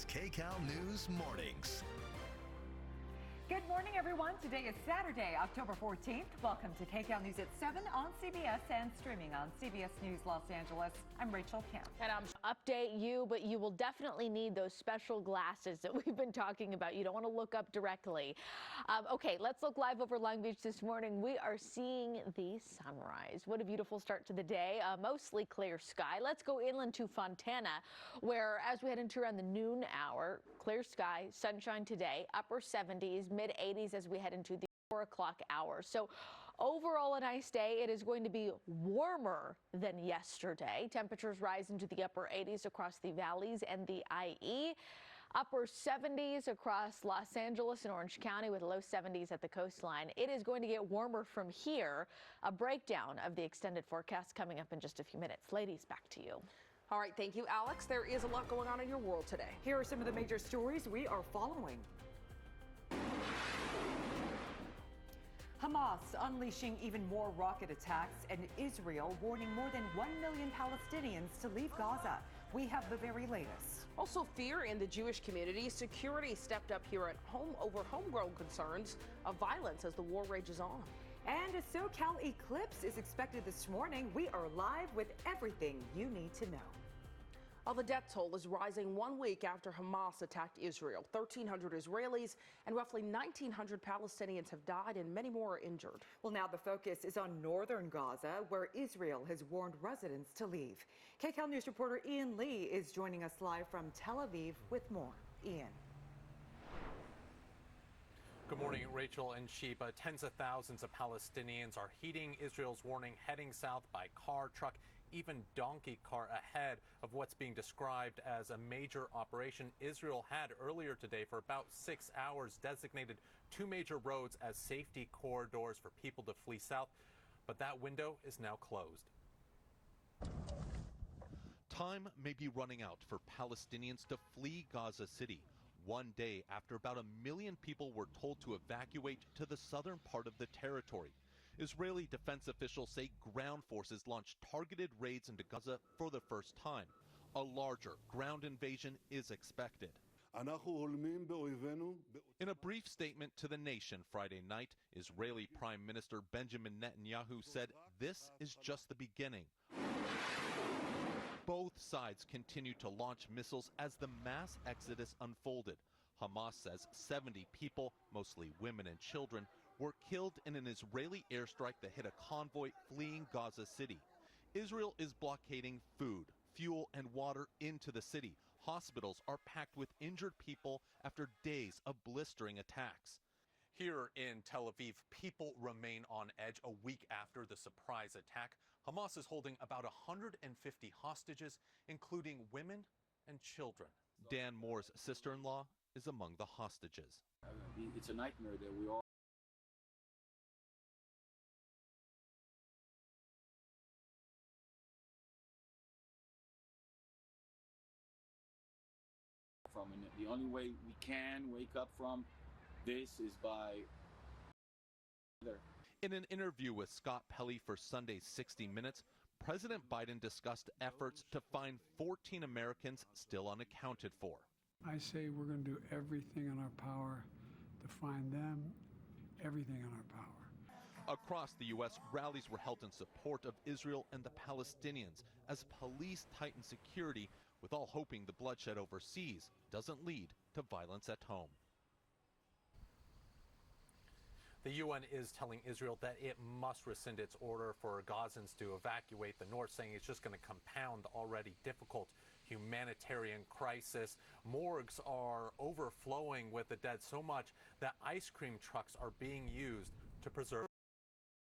is KCAL News Mornings. Good morning, everyone. Today is Saturday, October 14th. Welcome to KCAL News at 7 on CBS and streaming on CBS News Los Angeles. I'm Rachel Kemp. And I'm update you, but you will definitely need those special glasses that we've been talking about. You don't want to look up directly. Okay, let's look live over Long Beach this morning. We are seeing the sunrise. What a beautiful start to the day. Mostly clear sky. Let's go inland to Fontana, where as we head into around the noon hour, clear sky, sunshine today, upper 70s. Mid 80s as we head into the 4 o'clock hour. So overall a nice day. It is going to be warmer than yesterday. Temperatures rise into the upper 80s across the valleys and the IE. Upper 70s across Los Angeles and Orange County with low 70s at the coastline. It is going to get warmer from here. A breakdown of the extended forecast coming up in just a few minutes. Ladies, back to you. All right, thank you, Alex. There is a lot going on in your world today. Here are some of the major stories we are following. Hamas unleashing even more rocket attacks, and Israel warning more than 1 million Palestinians to leave Gaza. We have the very latest. Also, fear in the Jewish community. Security stepped up here at home over homegrown concerns of violence as the war rages on. And a SoCal eclipse is expected this morning. We are live with everything you need to know. Well, the death toll is rising 1 week after Hamas attacked Israel. 1,300 Israelis and roughly 1,900 Palestinians have died and many more are injured. Well, now the focus is on northern Gaza, where Israel has warned residents to leave. KCAL News reporter Ian Lee is joining us live from Tel Aviv with more. Ian. Good morning, Rachel and Sheba. Tens of thousands of Palestinians are heeding Israel's warning, heading south by car, truck, even donkey car ahead of what's being described as a major operation. Israel had earlier today for about 6 hours designated 2 major roads as safety corridors for people to flee south, but that window is now closed. Time may be running out for Palestinians to flee Gaza City, 1 day after about 1 million people were told to evacuate to the southern part of the territory. Israeli defense officials say ground forces launched targeted raids into Gaza for the first time. A larger ground invasion is expected. In a brief statement to the nation Friday night, Israeli Prime Minister Benjamin Netanyahu said this is just the beginning. Both sides continue to launch missiles as the mass exodus unfolded. Hamas says 70 people, mostly women and children, were killed in an Israeli airstrike that hit a convoy fleeing Gaza City. Israel is blockading food, fuel, and water into the city. Hospitals are packed with injured people after days of blistering attacks. Here in Tel Aviv, people remain on edge a week after the surprise attack. Hamas is holding about 150 hostages, including women and children. Dan Moore's sister-in-law is among the hostages. It's a nightmare that we all from, and the only way we can wake up from this is by. In an interview with Scott Pelley for Sunday's 60 Minutes, President Biden discussed efforts to find 14 Americans still unaccounted for. I say we're going to do everything in our power to find them, everything in our power. Across the U.S., rallies were held in support of Israel and the Palestinians as police tighten security, with all hoping the bloodshed overseas doesn't lead to violence at home. The UN is telling Israel that it must rescind its order for Gazans to evacuate the north, saying it's just going to compound the already difficult humanitarian crisis. Morgues are overflowing with the dead so much that ice cream trucks are being used to preserve.